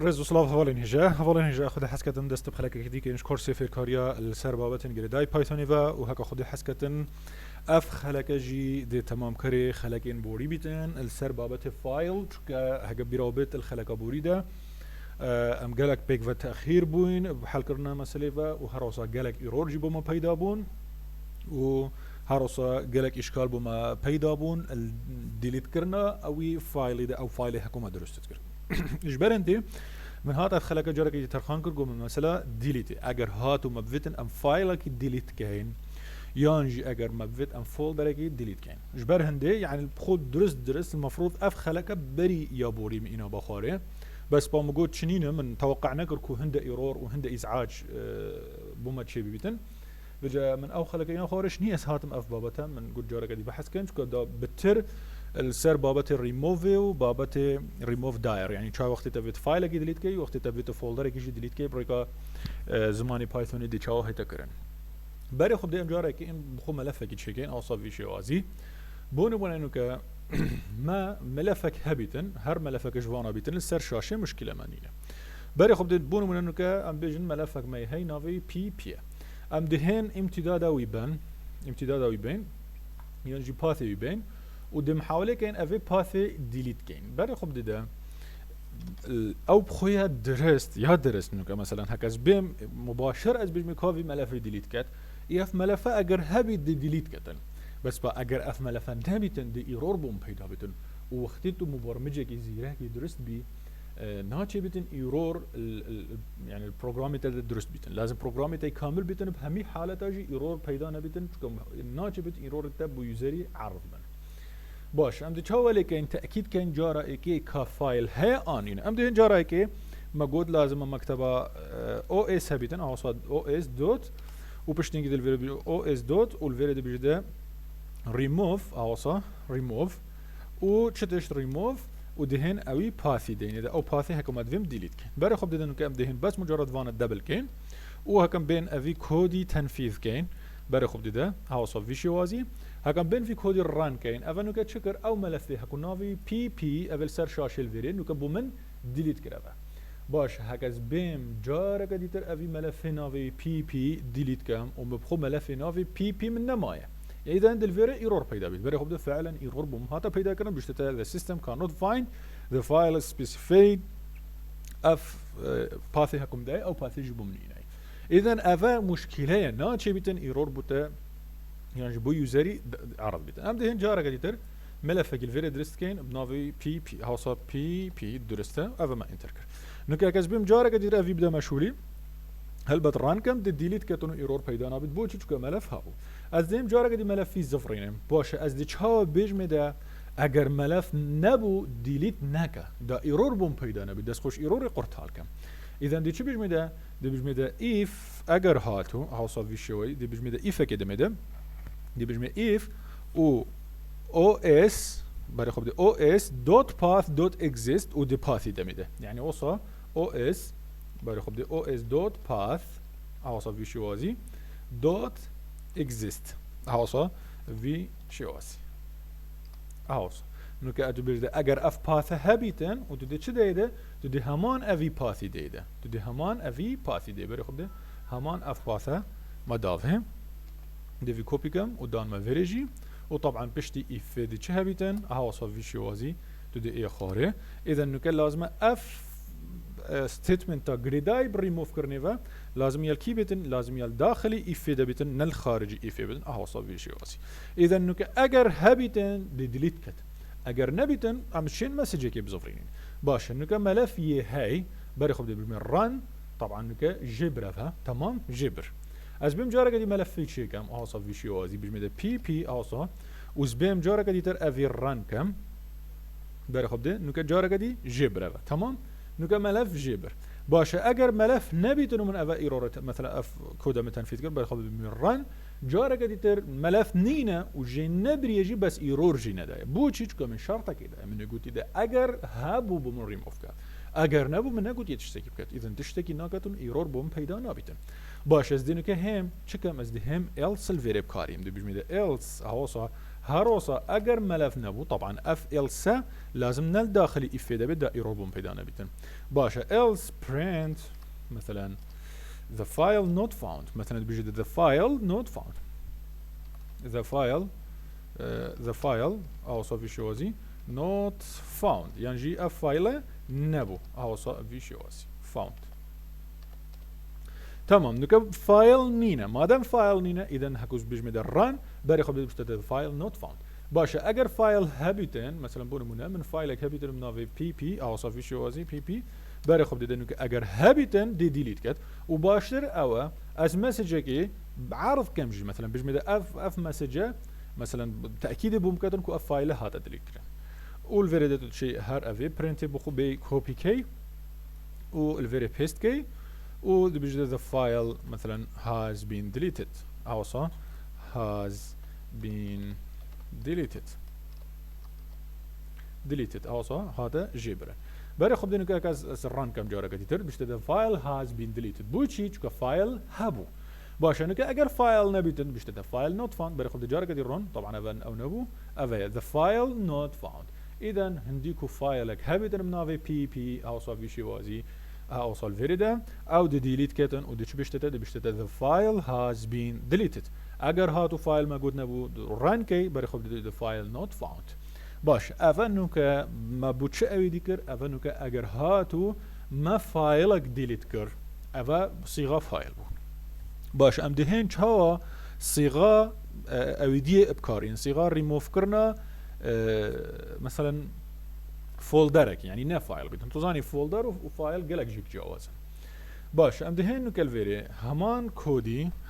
رزو سلاف هفالين هجا خود حسكتن دست بخلك كدي كينش كورسي في كاريا السر بابتن جريداي بايثونيفا وهكا خود حسكتن اف خلك جي دي تمام كري خلكين بوري بيتن السر بابت فايل هكا بيرابط الخلك بوري ده ام قالك بيك تأخير بوين بحال كرنا مسألة وهروسا قالك ايرور جي بوما پیدا بون و هروسا قالك اشكال بوما پیدا بون الديليت كرنا اوي فايل ده او فايل حكومة درست كرنا اجبر انت من هات خلك جارك يترخان كرجو من مثلا ديليت اگر هاتو مبفتن ام فايلك ديليت كاين يانجي اگر مبفت ام فولدرك ديليت كاين اجبر هندي يعني بخود درست المفروض اف خلك بري يا بوري من اينا بخاره بس بامجود شنينه من توقعنا كركو هند ايرور وهند ازعاج بوما تشي بيتن بجا من او خلك اينا خارش ني اس هاتم اف بابتا من قد جارك دي بحث كنج كدا بتر السر بابت ريموف وبابت ريموف داير يعني شا وقت تبيت فايل كي ديليت كي وقت تبيت فولدر كي ديليت كي بريكا زماني بايثون دي شاو هيتا كرن بري خب دي ام جارك ام بخو ملفك تشيكين اوصف في شي وازي بون انه ك ما ملفك هبيتن هر ملفك جوانا بيتن السر شاشه مشكله مانيه بري خب دي بون انه ك ام بيجن ملفك ما هي نافي بي ام دهن امتدادا ويبين يعني باثي ويبين ودم حوالي كاين افي باثي ديليت كاين بري خب ده او بخويا درست انه مثلا هكاز بيم مباشر از بيجمي كوفي ملف ديليت كات يف ملف اگر هبي ديليت كاتن بس با اگر اف ملف نبيتن دي ايرور بوم پیدا بتن وقتيتو مبرمجه كي زيره كي درست بي ناتشي بتن ايرور يعني البروجرام تاع درست بتن لازم بروجرام تاع كامل بتن بهمي حالته جي ايرور پیدا نبتن ناتشي بت ايرور تاع بو يوزري عرض بن باش ام دي تشاولي كاين تاكيد كاين جارا اكي كفايل هي انين ام دي جارا اكي موجود لازم مكتبه او اس هبيتن او صاد او اس دوت وبشتينج ديال الفيرب او اس دوت والفيرب بيجدا ريموف او صا ريموف وتشتش ريموف ودهن اوي باثي دين او باثي هكم ادفيم ديليت كاين بري خب دهن كام دهن بس مجرد فان الدبل كاين وهكم بين افي كودي تنفيذ كاين بري خب ده هاوس اوف فيشوازي هكم بين في كودي الران كاين افنو كتشكر او ملفي هكو نافي بي افل سر شاشه الفيرين نو كبو من ديليت كرافا باش هكاز بيم جارك ديتر افي ملف نافي بي ديليت كام ومبخو ملف نافي بي من نمايه يعني اذا عند الفيري ايرور بيدا بيت بري خب فعلا ايرور بوم هذا بيدا كرم باش the system cannot find the file specified اف باثي هكم داي او باثي جبو منين اذا افا مشكله ناتشي بيتن ايرور بوتا يعني بو يوزري عرض بيتن ام دهن جارك ديتر ملفك الفيري درست كاين بنافي بي هاوسا بي درسته افا ما انتركر نك اكاز بيم جارك ديتر افي بدا مشولي هل بتران كم ديليت كتونو ايرور پیدا نابد بو چو ملف هاو از دیم جارك دي ملف في زفرين باشه از دي چها بيجمه ده اگر ملف نبو ديليت نکه دا ايرور بوم پیدا نابد دست خوش ايرور قرتال كم اذا دي چه بيجمه ده دي بيجمه ده if اگر هاتو هاوسا في شوي دي بيجمه ده if كده مده دي بيجمه if او os بري خب دي os dot path dot exist و دي path دمده يعني وصا os بري خب دي os dot path هاوسا في شوازي dot exist هاوسا في شوازي هاوسا نوكا ادو بيرده اگر اف path هبيتن و دي چه ديده دي همان افي path ديده دي همان افي path دي بري خب دي همان اف path ما دافهم دي في كوبي كم ودان ما فيريجي وطبعا بشتي اف دي چه هبيتن هاوسا في شوازي دي اي خاره اذا نوكا لازم اف ستيتمنت تا جريداي بريموف كرنيفا لازم يال كي بيتن لازم يال داخلي يفيد بيتن نل خارجي يفيد بيتن اهو صافي شي واسي اذا نك اگر هبيتن دي ديليت كت اگر نبيتن امشين مسج كي بزفرين باش نك ملف هي بري خب دي بالران طبعا نك جبرها تمام جبر از بيم جارك دي ملف في شي كم اهو صافي شي واسي بيجمد بي اهو وز بيم جارك دي تر افي ران كم بري خب دي نك جارك دي جبرها تمام نوكا ملف جبر باشه اگر ملف نبيتنو من افا ايرور مثلا اف كودا متنفيذ كر بخذ من ران جارك ديتر ملف نينا وجي نبري يجي بس ايرور جي ندا بو تشيكو من شرطه كده من قلت ده اگر هابو بمن ريموف كات اگر نبو من قلت يتشتكي بكات اذا تشتكي ناكاتون ايرور بوم پیدا نابيتن باشه از دينو که هم چكم از ده هم else الفيرب كاريم دي بيجمي ده else هوسا هروسا اگر ملف نبو طبعا اف else لازم نل داخلي افاده بدا ايرور بون بيدا نبيتن باشا else print مثلا the file not found مثلا بيجي the file not found the file اوصى في شوازي not found يعني جي اف فايل نبو اوصى في شوازي found تمام نكب فايل نينا ما دام فايل نينا اذا هكوز بيجمد الران بري خب بيشتغل فايل نوت فاوند باشا اگر فايل هابيتن مثلا بونمونه من فايلك هابيتن منافي بي او صافي شوازي بي بري خب ديدن اگر هابيتن دي ديليت كات وباشر او از مسجك بعرض كم جي مثلا بيجمد اف مسجه مثلا تاكيد بمكن كو اف فايل هذا ديليت كان والفيريدت شيء هار افي برنت بخو بي كوبي كي والفيري بيست كي وبيجي the file مثلا has been deleted اوصى has been deleted اوصى هذا جبره بري خب دينك كاز ران كم جاره كتير بيجي the file has been deleted بوشي چكا فايل هبو باشه انك اگر فايل نبيتن بيجي the file not found بري خب جاره كتير رون طبعا ابن او نبو افا the file not found اذا هنديكو فايلك هبيتن منافي بي اوصى في شي وازي اوصل فيريدا او دي ديليت كتن ودي شو بيشتت the file has been deleted اگر هاتو فايل موجود نبو ران كي بري خب the file not found باش افنوك ما بوتش اوي ديكر افنوك اگر هاتو ما فايلك ديليت كر افا صيغه فايل بو باش ام دهين چها صيغه اوي دي ابكارين صيغه ريموف كرنا مثلا فولدرك يعني نه فايل بدهم توزاني فولدر وفايل قالك جيك جوازا باش ام دهين كالفيري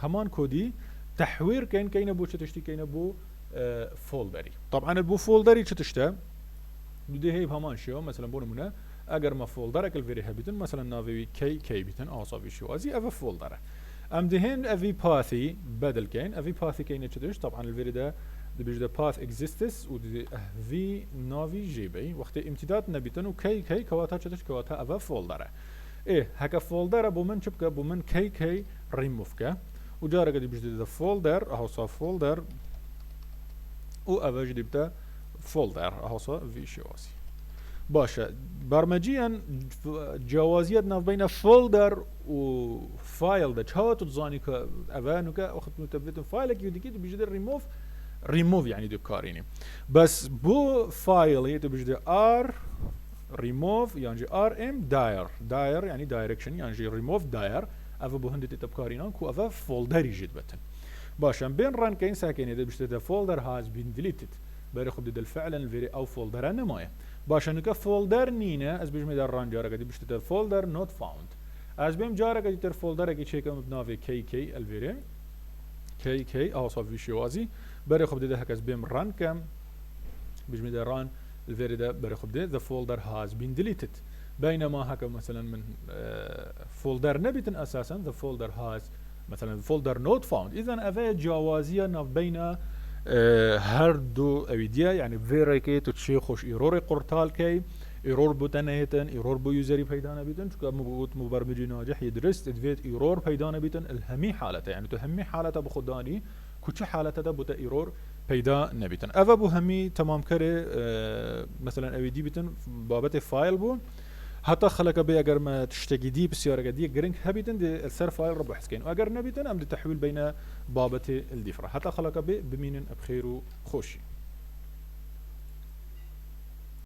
همان كودي تحوير كاين بو تشتي كاين بو فولدري طبعا البو فولدري تشتا بدي هي بهمان شيء مثلا بونمونه اگر ما فولدرك الفيري هبيتن مثلا نافي كي بيتن اوصافي شو ازي اف فولدر ام دهين افي باثي بدل كاين افي باثي كاين تشتش طبعا الفيري ده بيجي باث اكزيستس ودي في نافي جي بي وقت امتداد نبيتن وكي كواتا تشتش كواتا اف فولدر ايه هكا فولدر بومن شبكه بومن كي ريموف كا وجارة قد بيجي ذا فولدر اهو صار فولدر وأبى جديبته فولدر اهو صار في شواسي باشا برمجيا جوازيتنا بين فولدر وفايل ده شهوة تزاني كأبانو كأخذ متبلت فايلك يوديكيت بيجي ريموف يعني دو كاريني بس بو فايل هي بيجي ار ريموف يعني ار ام داير يعني دايركشن يعني ريموف داير افا بو هندت تبكارينا كو افا فولدر يجد بتن باشن بين ران كاين ساكن اذا بيشتي فولدر هاز بين ديليتد بري خد دل فعلا الفيري او فولدر انا مايا باشن ك فولدر نينا از بيج ميدار ران جارا قد بيشتي فولدر نوت فاوند از بيم جارا قد تر فولدر كي تشيك بنافي كي الفيري كي او صافي شوازي بري خد ده هكاز بيم ران كم بيج ميدار ران الفيري ده بري خد ده فولدر هاز بين ديليتد بينما هكا مثلا من فولدر نبيتن اساسا the folder has مثلا folder not found اذا افا جوازيه ناف بين هر دو اويديا يعني فيري كي تشي خوش ايرور قرطال كي ايرور بوتنهتن ايرور بو يوزري پیدا نبيتن چون موجود مبرمج ناجح يدرس ادفيت ايرور پیدا نبيتن الهمي حالته يعني تو همي حالته بخداني كوچ حالته ده بوت ايرور پیدا نبيتن افا بو همي تمام كره مثلا اويدي بيتن بابت فايل بو حتى خلق بي اگر ما تشتكي دي بسيارة دي جرينك هبيتن دي السر فايل ربح سكين واگر نبيتن ام دي تحويل بين بابة الدفرة حتى خلق بي بمين بخير خوشي